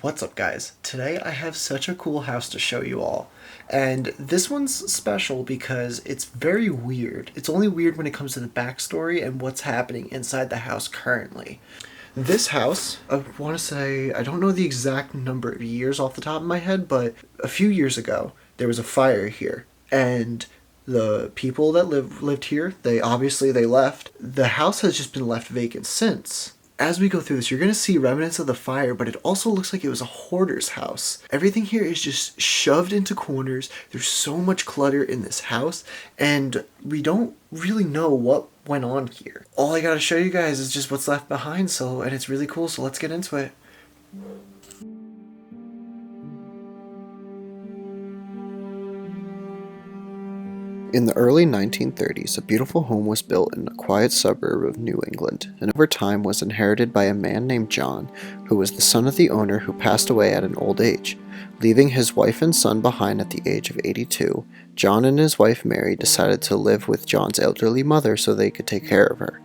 What's up, guys? Today I have such a cool house to show you all. And this one's special because it's very weird. It's only weird when it comes to the backstory and what's happening inside the house currently. This house, I want to say, I don't know the exact number of years off the top of my head, but a few years ago, there was a fire here. And the people that lived here, they left. The house has just been left vacant since. As we go through this, you're going to see remnants of the fire, but it also looks like it was a hoarder's house. Everything here is just shoved into corners. There's so much clutter in this house, and we don't really know what went on here. All I got to show you guys is just what's left behind, and it's really cool, so let's get into it. In the early 1930s, a beautiful home was built in a quiet suburb of New England, and over time was inherited by a man named John, who was the son of the owner who passed away at an old age. Leaving his wife and son behind at the age of 82, John and his wife Mary decided to live with John's elderly mother so they could take care of her.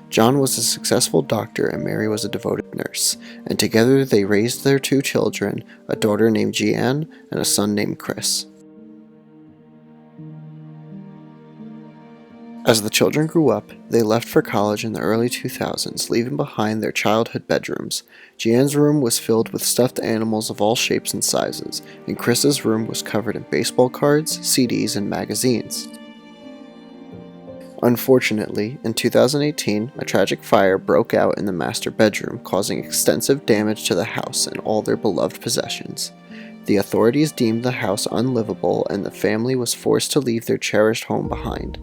John was a successful doctor and Mary was a devoted nurse, and together they raised their two children, a daughter named Jeanne and a son named Chris. As the children grew up, they left for college in the early 2000s, leaving behind their childhood bedrooms. Jeanne's room was filled with stuffed animals of all shapes and sizes, and Chris's room was covered in baseball cards, CDs, and magazines. Unfortunately, in 2018, a tragic fire broke out in the master bedroom, causing extensive damage to the house and all their beloved possessions. The authorities deemed the house unlivable, and the family was forced to leave their cherished home behind.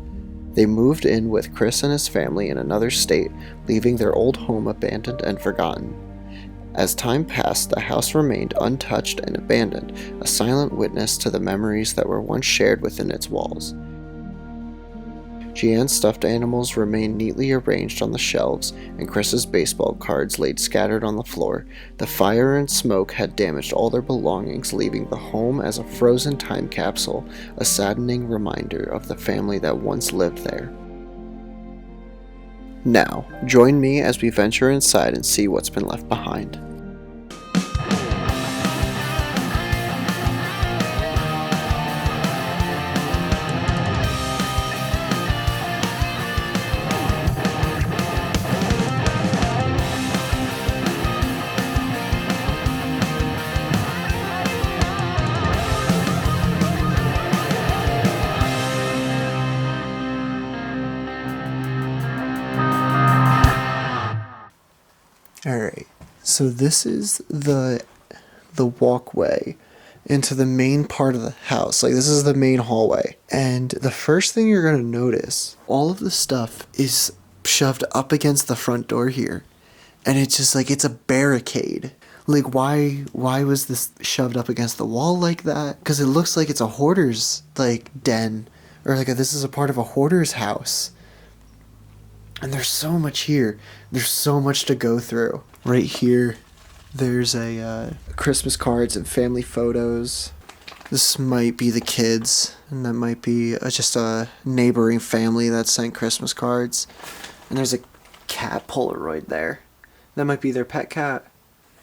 They moved in with Chris and his family in another state, leaving their old home abandoned and forgotten. As time passed, the house remained untouched and abandoned, a silent witness to the memories that were once shared within its walls. Jeanne's stuffed animals remained neatly arranged on the shelves, and Chris's baseball cards laid scattered on the floor. The fire and smoke had damaged all their belongings, leaving the home as a frozen time capsule, a saddening reminder of the family that once lived there. Now, join me as we venture inside and see what's been left behind. Alright, so this is the walkway into the main part of the house. Like, this is the main hallway. And the first thing you're going to notice, all of the stuff is shoved up against the front door here. And it's just like, it's a barricade. Like, why was this shoved up against the wall like that? Because it looks like it's a hoarder's, like, den. Or, like, this is a part of a hoarder's house. And there's so much here. There's so much to go through. Right here, there's a Christmas cards and family photos. This might be the kids, and that might be just a neighboring family that sent Christmas cards. And there's a cat Polaroid there. That might be their pet cat.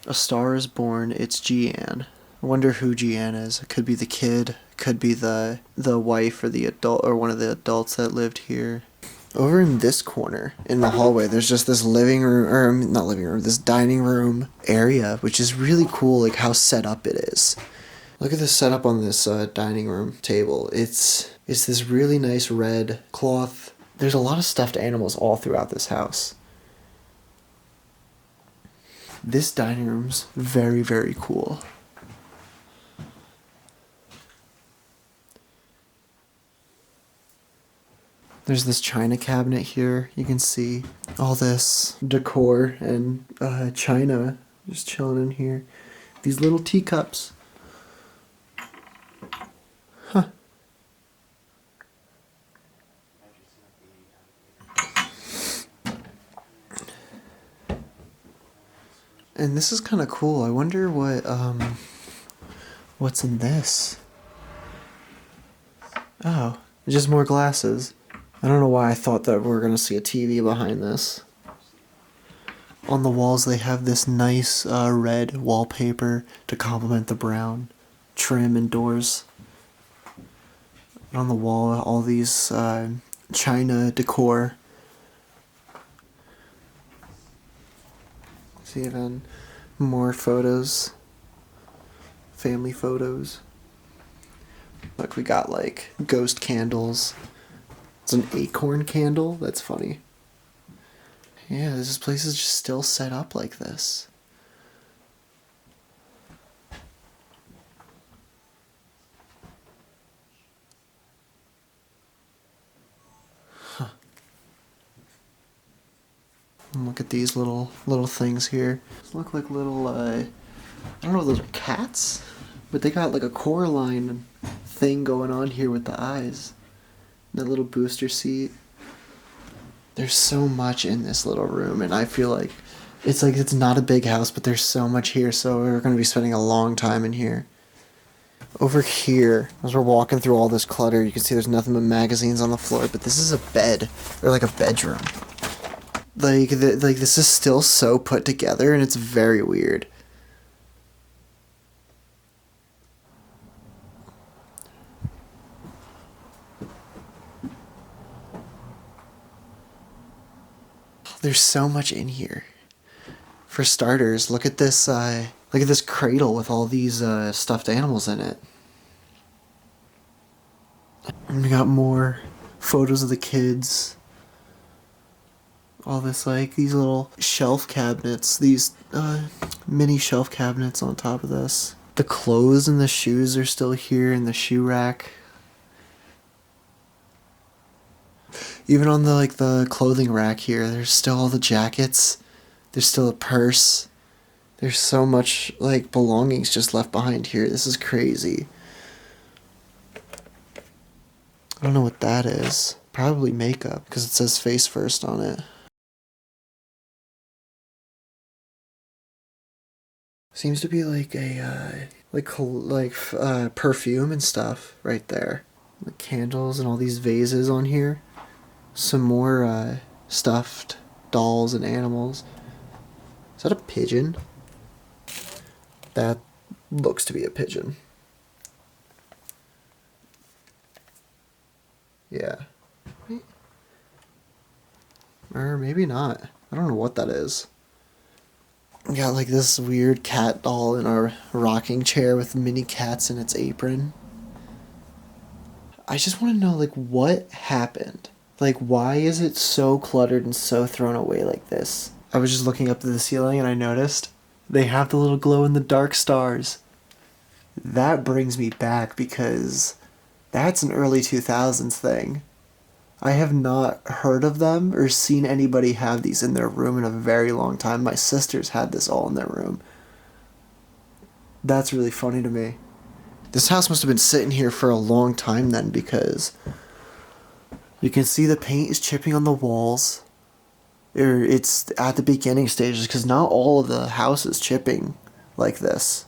A Star is Born. It's Jeanne. I wonder who Jeanne is. It could be the kid. It could be the wife or the adult or one of the adults that lived here. Over in this corner, in the hallway, there's just this this dining room area, which is really cool, like how set up it is. Look at the setup on this dining room table. It's this really nice red cloth. There's a lot of stuffed animals all throughout this house. This dining room's very, very cool. There's this china cabinet here. You can see all this decor and china just chilling in here. These little teacups. Huh. And this is kind of cool. I wonder what's in this. Oh, just more glasses. I don't know why I thought that we were going to see a TV behind this. On the walls they have this nice red wallpaper to complement the brown trim and doors. And on the wall, all these china decor. See even more photos, family photos. Look, we got like ghost candles. It's an acorn candle. That's funny. Yeah, this place is just still set up like this. Huh. And look at these little things here. These look like little I don't know if those are cats, but they got like a Coraline thing going on here with the eyes. And that little booster seat. There's so much in this little room, and I feel like it's not a big house, but there's so much here, so we're going to be spending a long time in here. Over here, as we're walking through all this clutter, you can see there's nothing but magazines on the floor, but this is a bed, or like a bedroom. Like this is still so put together, and it's very weird. There's so much in here. For starters, look at this cradle with all these stuffed animals in it. And we got more photos of the kids. All this these little shelf cabinets, these mini shelf cabinets on top of this. The clothes and the shoes are still here in the shoe rack. Even on the clothing rack here, there's still all the jackets. There's still a purse. There's so much belongings just left behind here. This is crazy. I don't know what that is. Probably makeup because it says face first on it. Seems to be like a perfume and stuff right there. The candles and all these vases on here. Some more stuffed dolls and animals. Is that a pigeon? That looks to be a pigeon. Yeah. Or maybe not. I don't know what that is. We got this weird cat doll in our rocking chair with mini cats in its apron. I just want to know what happened. Why is it so cluttered and so thrown away like this? I was just looking up to the ceiling and I noticed they have the little glow in the dark stars. That brings me back because that's an early 2000s thing. I have not heard of them or seen anybody have these in their room in a very long time. My sisters had this all in their room. That's really funny to me. This house must have been sitting here for a long time then because you can see the paint is chipping on the walls. Or it's at the beginning stages because not all of the house is chipping like this.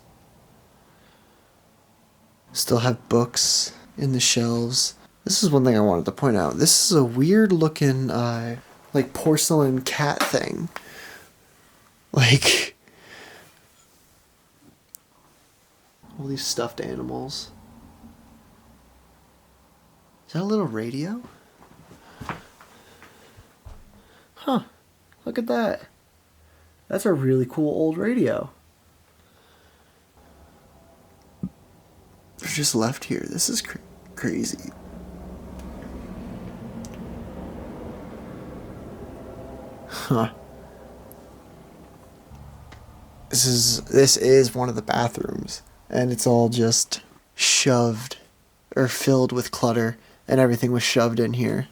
Still have books in the shelves. This is one thing I wanted to point out. This is a weird looking porcelain cat thing. All these stuffed animals. Is that a little radio? Huh. Look at that. That's a really cool old radio. They're just left here. This is crazy. Huh. This is one of the bathrooms, and it's all just shoved or filled with clutter, and everything was shoved in here.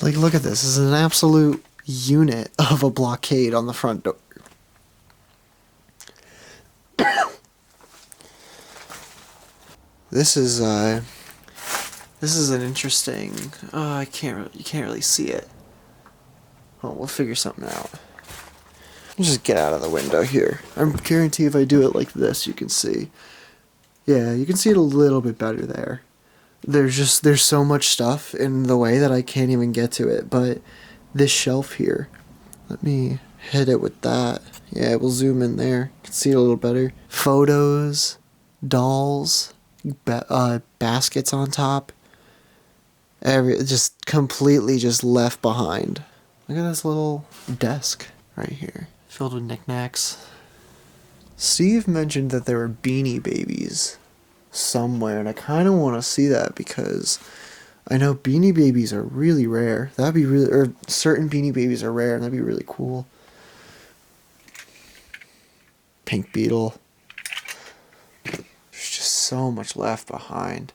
Look at this. This is an absolute unit of a blockade on the front door. This is an interesting. You can't really see it. Oh, we'll figure something out. Just get out of the window here. I guarantee if I do it like this, you can see. Yeah, you can see it a little bit better there. There's so much stuff in the way that I can't even get to it, but this shelf here Let me hit it with that. Yeah, we'll zoom in there. You can see it a little better. Photos, dolls, baskets on top. Just completely just left behind. Look at this little desk right here, filled with knickknacks. Steve mentioned that there were Beanie Babies somewhere, and I kind of want to see that because I know Beanie Babies are really rare. That'd be really, or certain Beanie Babies are rare, and that'd be really cool. Pink Beetle. There's just so much left behind.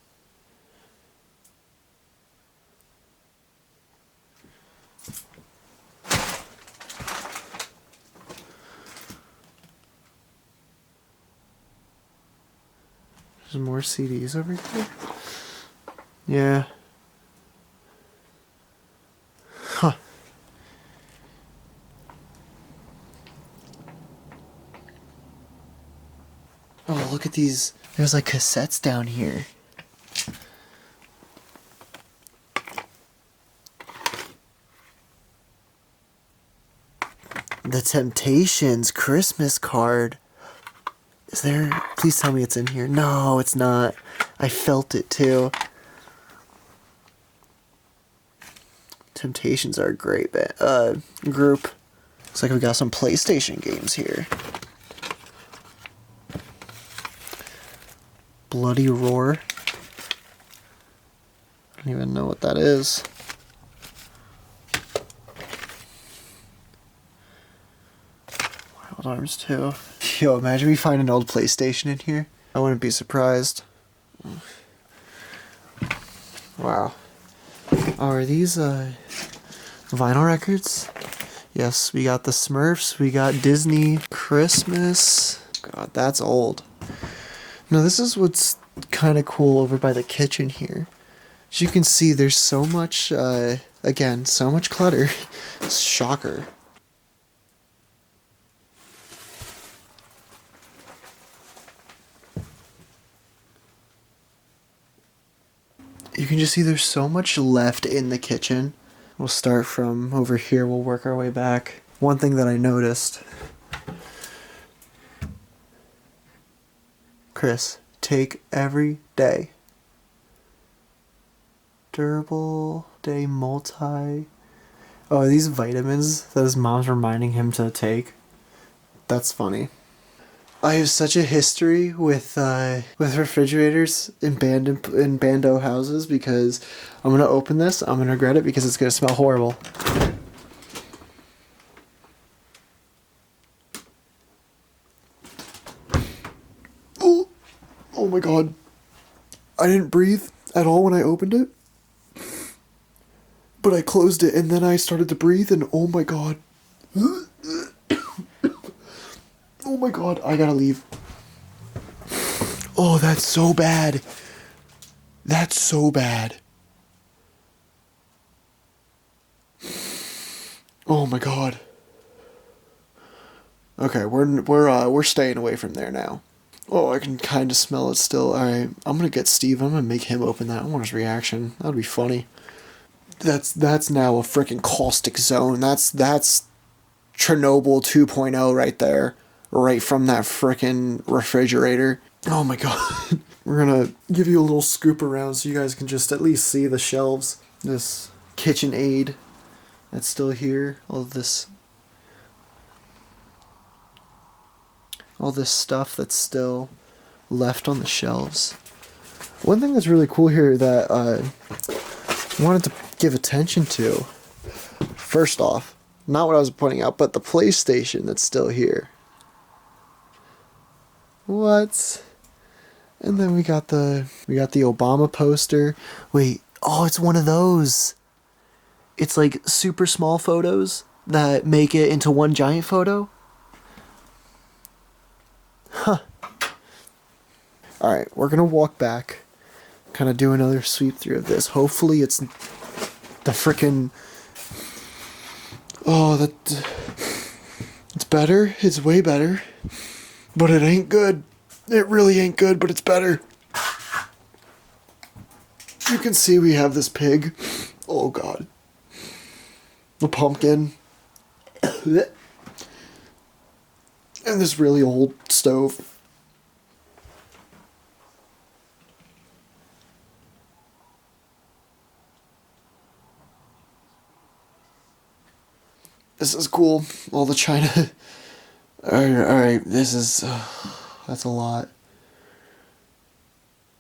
There's more CDs over here. Yeah. Huh. Oh, look at these. There's like cassettes down here. The Temptations Christmas card. Is there? Please tell me it's in here. No, it's not. I felt it too. Temptations are a great group. Looks like we got some PlayStation games here. Bloody Roar. I don't even know what that is. Wild Arms 2. Yo, imagine we find an old PlayStation in here. I wouldn't be surprised. Wow. Oh, are these vinyl records? Yes, we got the Smurfs, we got Disney Christmas. God, that's old. Now this is what's kind of cool over by the kitchen here. As you can see, there's so much, again, so much clutter. Shocker. You can just see there's so much left in the kitchen. We'll start from over here, we'll work our way back. One thing that I noticed. Chris, take every day. Durable Day Multi. Oh, are these vitamins that his mom's reminding him to take? That's funny. I have such a history with refrigerators in bando houses because I'm gonna open this. I'm gonna regret it because it's gonna smell horrible. Oh my god! I didn't breathe at all when I opened it, but I closed it and then I started to breathe and oh my god! Oh my god, I gotta leave. Oh, that's so bad. That's so bad. Oh my god. Okay, we're staying away from there now. Oh, I can kind of smell it still. All right, I'm gonna get Steve. I'm gonna make him open that. I want his reaction. That'd be funny. That's now a freaking caustic zone. That's Chernobyl 2.0 right there. Right from that frickin' refrigerator. Oh my god. We're gonna give you a little scoop around so you guys can just at least see the shelves. This KitchenAid that's still here. All this stuff that's still left on the shelves. One thing that's really cool here that I wanted to give attention to. First off, not what I was pointing out, but the PlayStation that's still here. What? And then we got the Obama poster. Wait, oh, it's one of those. It's like super small photos that make it into one giant photo. Huh. Alright, we're gonna walk back. Kind of do another sweep through of this. Hopefully it's the frickin'... Oh, it's better. It's way better. But it ain't good. It really ain't good, but it's better. You can see we have this pig. Oh, God. The pumpkin. And this really old stove. This is cool. All the china. Alright, this is... that's a lot.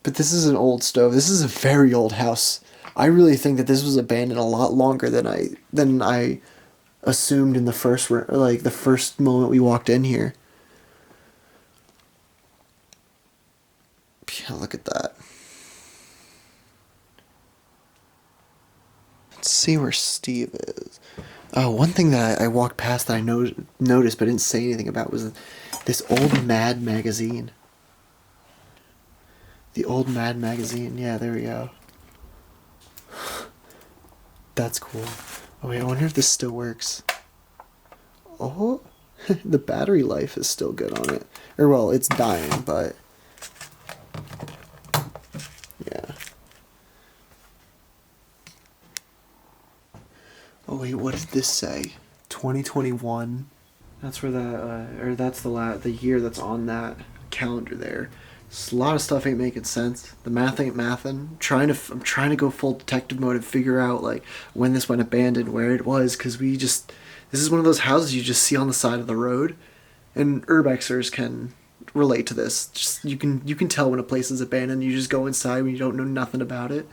But this is an old stove. This is a very old house. I really think that this was abandoned a lot longer than I assumed in the first moment we walked in here. Yeah, look at that. Let's see where Steve is. Oh, one thing that I walked past that I noticed but didn't say anything about was this old Mad magazine. The old Mad magazine. Yeah, there we go. That's cool. Oh wait, I wonder if this still works. Oh, the battery life is still good on it. Or well, it's dying, but yeah. Oh wait, what did this say? 2021. That's where that's the year that's on that calendar there. A lot of stuff ain't making sense. The math ain't mathin'. I'm trying to go full detective mode and figure out like when this went abandoned, where it was, because this is one of those houses you just see on the side of the road, and urbexers can relate to this. Just you can tell when a place is abandoned. You just go inside when you don't know nothing about it.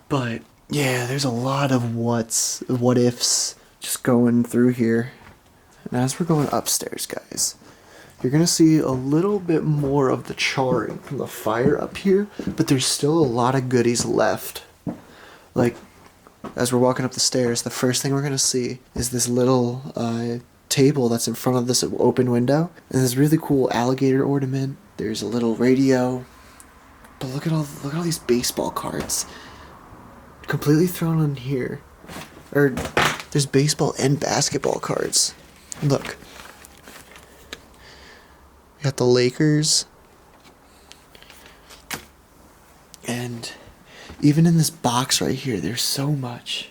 But yeah, there's a lot of what ifs just going through here. And as we're going upstairs, guys, you're going to see a little bit more of the charring from the fire up here, but there's still a lot of goodies left. Like, as we're walking up the stairs, the first thing we're going to see is this little table that's in front of this open window, and this really cool alligator ornament. There's a little radio, but look at all these baseball cards completely thrown on here. Or there's baseball and basketball cards. Look. We got the Lakers. And even in this box right here, there's so much.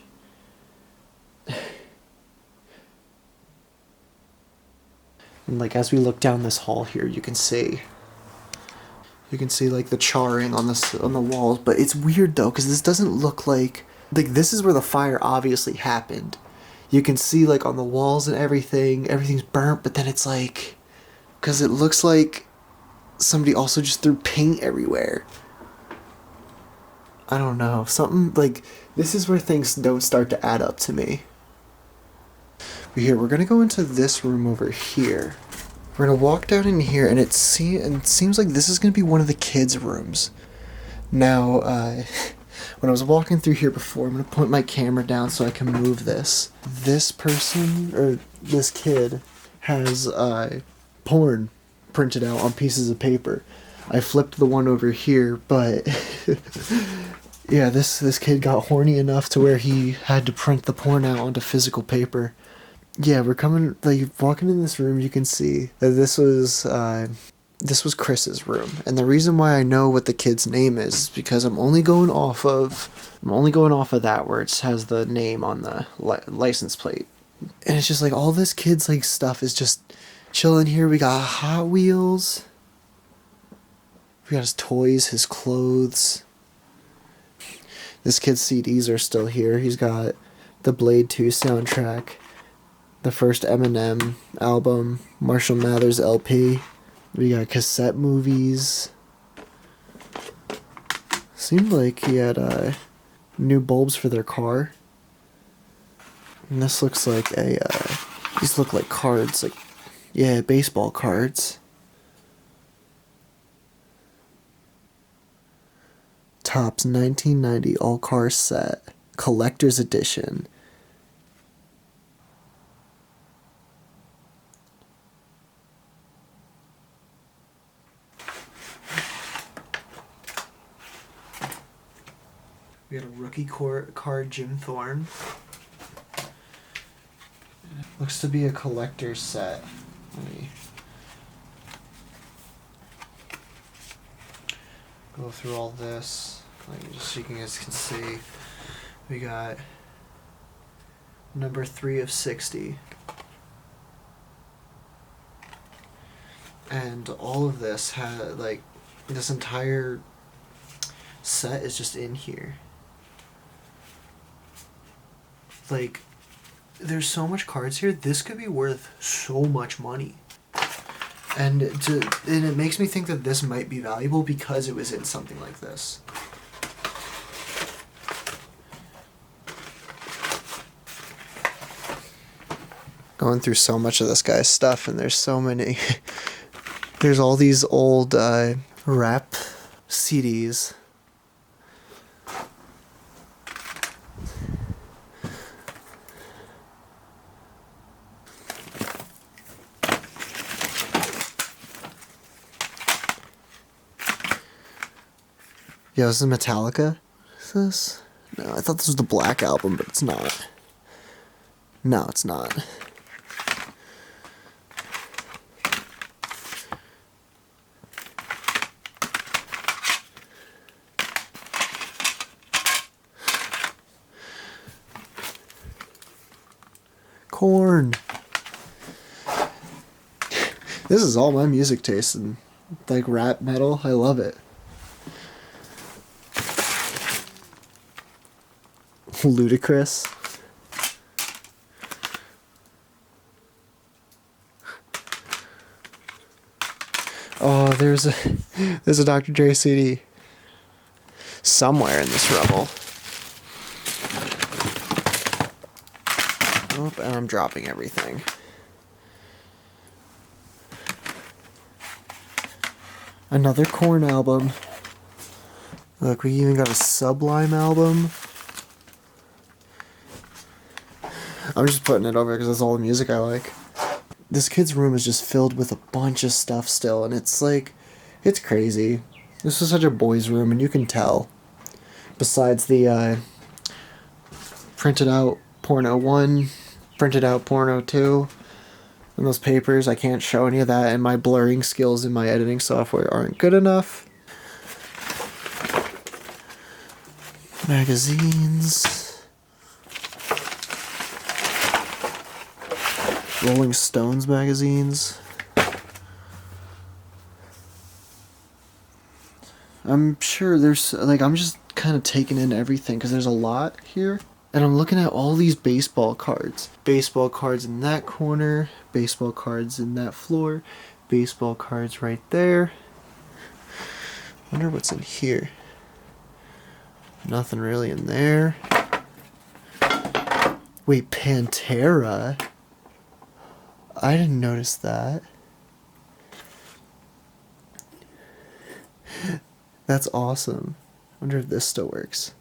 And like as we look down this hall here, you can see like the charring on the walls, but it's weird though cuz this doesn't look like this is where the fire obviously happened. You can see like on the walls and everything's burnt, but then it's like cuz it looks like somebody also just threw paint everywhere. I don't know. Something like this is where things don't start to add up to me. But here, we're going to go into this room over here. We're going to walk down in here, and it seems like this is going to be one of the kids' rooms. Now, when I was walking through here before, I'm going to put my camera down so I can move this. This person, or this kid, has porn printed out on pieces of paper. I flipped the one over here, but yeah, this kid got horny enough to where he had to print the porn out onto physical paper. Yeah, we're coming, like, walking in this room, you can see that this was Chris's room. And the reason why I know what the kid's name is because I'm only going off of that where it has the name on the license plate. And it's just like all this kid's like stuff is just chilling here. We got Hot Wheels. We got his toys, his clothes. This kid's CDs are still here. He's got the Blade 2 soundtrack, the first Eminem album, Marshall Mathers LP. We got cassette movies. Seemed like he had new bulbs for their car. And this looks like these look like cards, like, yeah, baseball cards. Topps 1990 all car set, collector's edition. We got a rookie card, Jim Thorne. Looks to be a collector's set. Let me go through all this, like, just so you guys can see. We got number 3 of 60. And all of this had, like, this entire set is just in here. Like, there's so much cards here. This could be worth so much money. And it makes me think that this might be valuable because it was in something like this. Going through so much of this guy's stuff, and there's so many. There's all these old rap CDs. Yo, this is Metallica? Is this? No, I thought this was the Black Album, but it's not. No, it's not. Corn. This is all my music taste, and like rap metal. I love it. Ludicrous. Oh, there's a Dr. Dre CD somewhere in this rubble. Oh, and I'm dropping everything. Another Korn album. Look, we even got a Sublime album. I'm just putting it over because that's all the music I like. This kid's room is just filled with a bunch of stuff still, and it's like, it's crazy. This is such a boy's room, and you can tell. Besides the printed out porno 1, printed out porno 2, and those papers, I can't show any of that, and my blurring skills in my editing software aren't good enough. Magazines. Rolling Stones magazines. I'm sure there's, like, I'm just kind of taking in everything because there's a lot here. And I'm looking at all these baseball cards. Baseball cards in that corner, baseball cards in that floor, baseball cards right there. Wonder what's in here. Nothing really in there. Wait, Pantera? I didn't notice that. That's awesome. Wonder if this still works.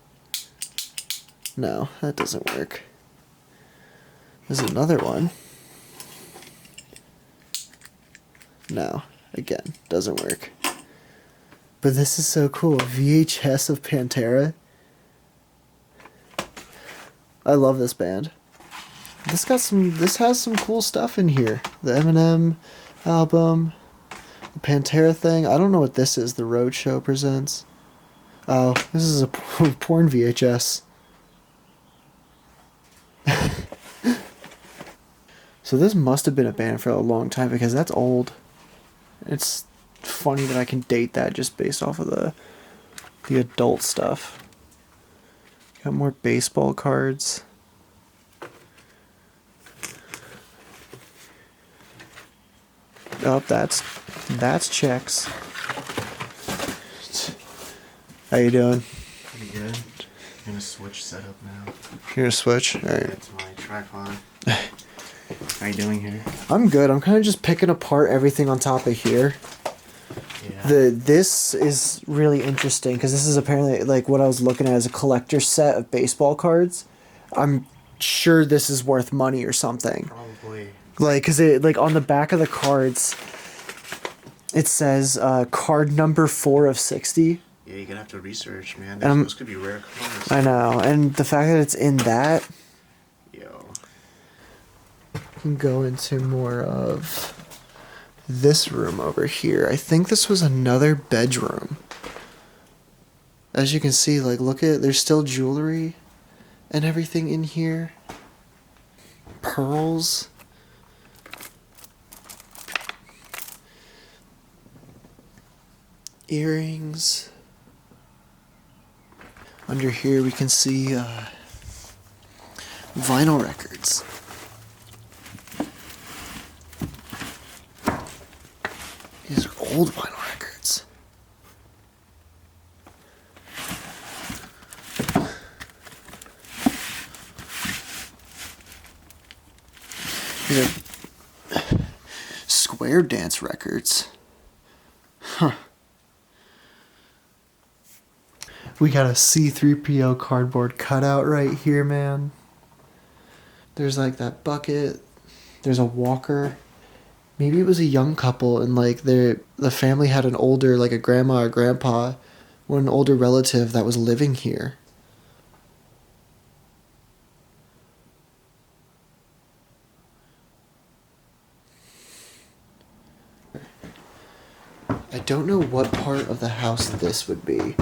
No, that doesn't work. There's another one. No, again, doesn't work. But this is so cool. VHS of Pantera. I love this band. This has some cool stuff in here. The Eminem album, the Pantera thing. I don't know what this is. The Roadshow Presents. Oh, this is a porn VHS. So this must have been a band for a long time because that's old. It's funny that I can date that just based off of the adult stuff. Got more baseball cards. Oh, that's checks. How you doing? Pretty good. I'm gonna switch setup now. You're gonna switch? Alright. That's my tripod. How you doing here? I'm good. I'm kind of just picking apart everything on top of here. Yeah. This is really interesting because this is apparently like what I was looking at as a collector's set of baseball cards. I'm sure this is worth money or something. Probably. Like, cause it like on the back of the cards, it says card number 4 of 60. Yeah, you're gonna have to research, man. And Those could be rare cards. I know, and the fact that it's in that. Yo. Can go into more of this room over here. I think this was another bedroom. As you can see, like, look at, there's still jewelry and everything in here. Pearls. Earrings. Under here we can see vinyl records. These are old vinyl records. These are square dance records. Huh. We got a C-3PO cardboard cutout right here, man. There's like that bucket. There's a walker. Maybe it was a young couple and like the family had an older, like a grandma or grandpa, or an older relative that was living here. I don't know what part of the house this would be,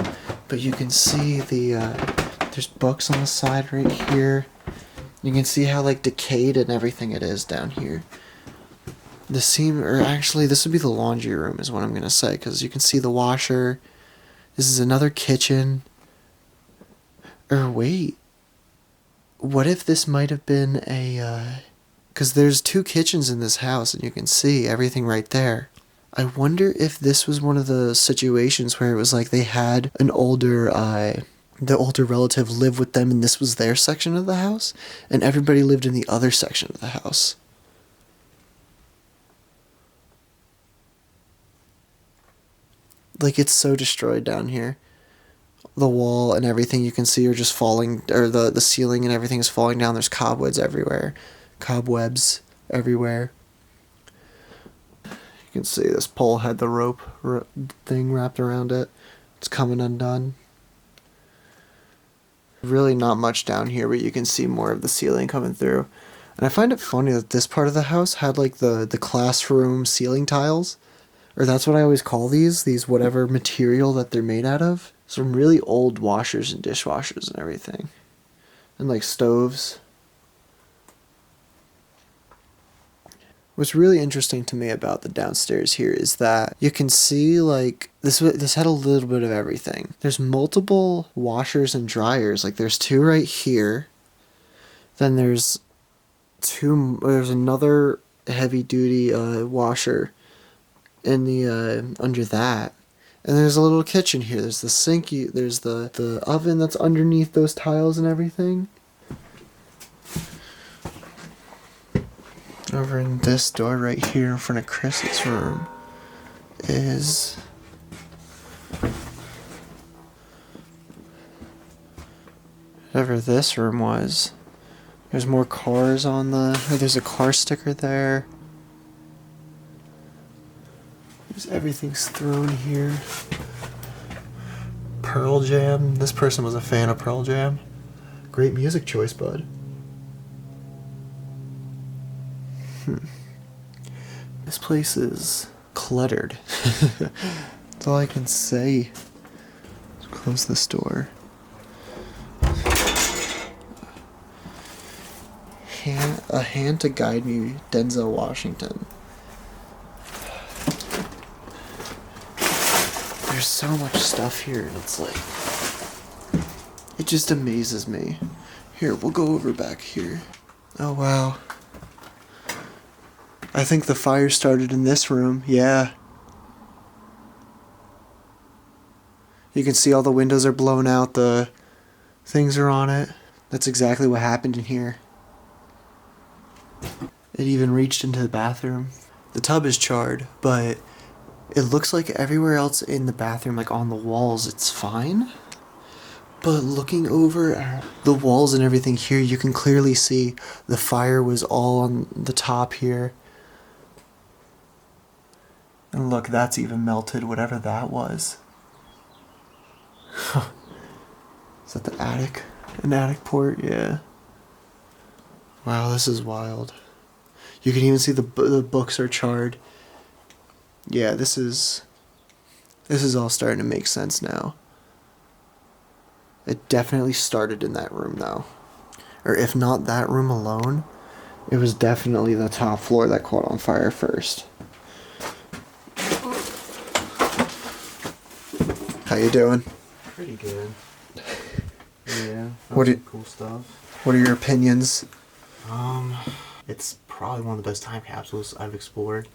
but you can see there's books on the side right here. You can see how like decayed and everything it is down here. This would be the laundry room is what I'm gonna say, because you can see the washer. This is another kitchen. Or wait, what if this might have been because there's 2 kitchens in this house and you can see everything right there. I wonder if this was one of the situations where it was like they had an the older relative live with them and this was their section of the house and everybody lived in the other section of the house. Like, it's so destroyed down here. The wall and everything you can see are just falling, or the ceiling and everything is falling down. There's cobwebs everywhere. You can see this pole had the rope thing wrapped around it. It's coming undone. Really not much down here, but you can see more of the ceiling coming through. And I find it funny that this part of the house had like the classroom ceiling tiles. Or that's what I always call these whatever material that they're made out of. Some really old washers and dishwashers and everything. And like stoves. What's really interesting to me about the downstairs here is that you can see like this had a little bit of everything. There's multiple washers and dryers. Like there's 2 right here. Then there's another heavy duty washer in the under that. And there's a little kitchen here. There's the sink. There's the oven that's underneath those tiles and everything. Over in this door right here in front of Chris's room is whatever this room was. There's more cars on there's a car sticker there. Everything's thrown here. Pearl Jam. This person was a fan of Pearl Jam. Great music choice, bud. This place is cluttered. That's all I can say. Let's close this door. A hand to guide me, Denzel Washington. There's so much stuff here, and it's like, it just amazes me. Here, we'll go over back here. Oh, wow. I think the fire started in this room, yeah. You can see all the windows are blown out, the things are on it. That's exactly what happened in here. It even reached into the bathroom. The tub is charred, but it looks like everywhere else in the bathroom, like on the walls, it's fine. But looking over at the walls and everything here, you can clearly see the fire was all on the top here. And look, that's even melted, whatever that was. Is that the attic? An attic port? Yeah. Wow, this is wild. You can even see the books are charred. Yeah, this is all starting to make sense now. It definitely started in that room, though. Or if not that room alone, it was definitely the top floor that caught on fire first. How you doing? Pretty good. Yeah. What do- Cool stuff. What are your opinions? It's probably one of the best time capsules I've explored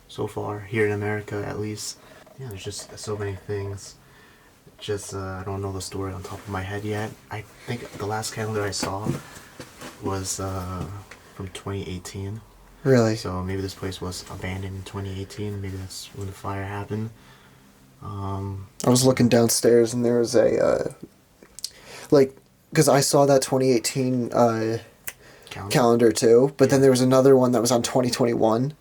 so far here in America, at least. Yeah, there's just so many things. Just I don't know the story on top of my head yet. I think the last calendar I saw was from 2018. Really? So maybe this place was abandoned in 2018. Maybe that's when the fire happened. I was looking downstairs and there was a, because I saw that 2018 calendar too, but then Yeah. there was another one that was on 2021.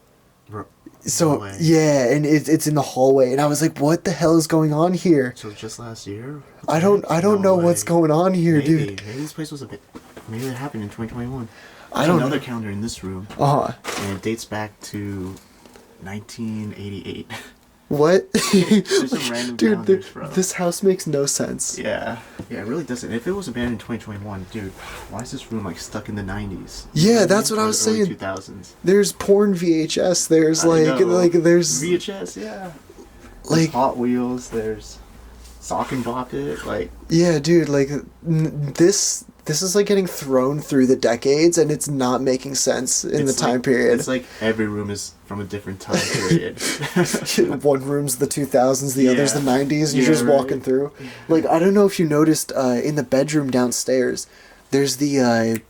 So, No way. yeah, and it's in the hallway, and I was like, what the hell is going on here? So just last year? I don't know what's going on here, Maybe. dude. Maybe this place was a bit. Maybe that happened in 2021. I There's don't another know. calendar in this room, Uh-huh. and it dates back to 1988. What? There's some random Dude, calendars, bro. this house makes no sense. Yeah, it really doesn't. If it was abandoned in 2021, dude, why is this room like stuck in the 90s? Yeah, that's what I was Or the early saying. 2000s. There's porn VHS. There's I know. there's VHS, yeah. There's like Hot Wheels. There's Sock and Bop It. Like, yeah, dude. This is like getting thrown through the decades, and it's not making sense in the it's time like- period. It's like every room is from a different time period. One room's the 2000s, the other's the Yeah. 90s, and you're Yeah, just walking right. through. Like, I don't know if you noticed in the bedroom downstairs, there's the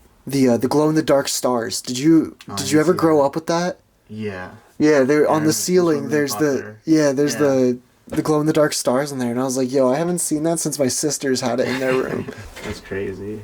glow in the dark stars. Did you Oh, I did didn't you ever see grow that. up with that? Yeah. Yeah, they're on the There's ceiling. one There's really the popular. there's Yeah. the glow in the dark stars in there, and I was like, yo, I haven't seen that since my sisters had it in their room. That's crazy.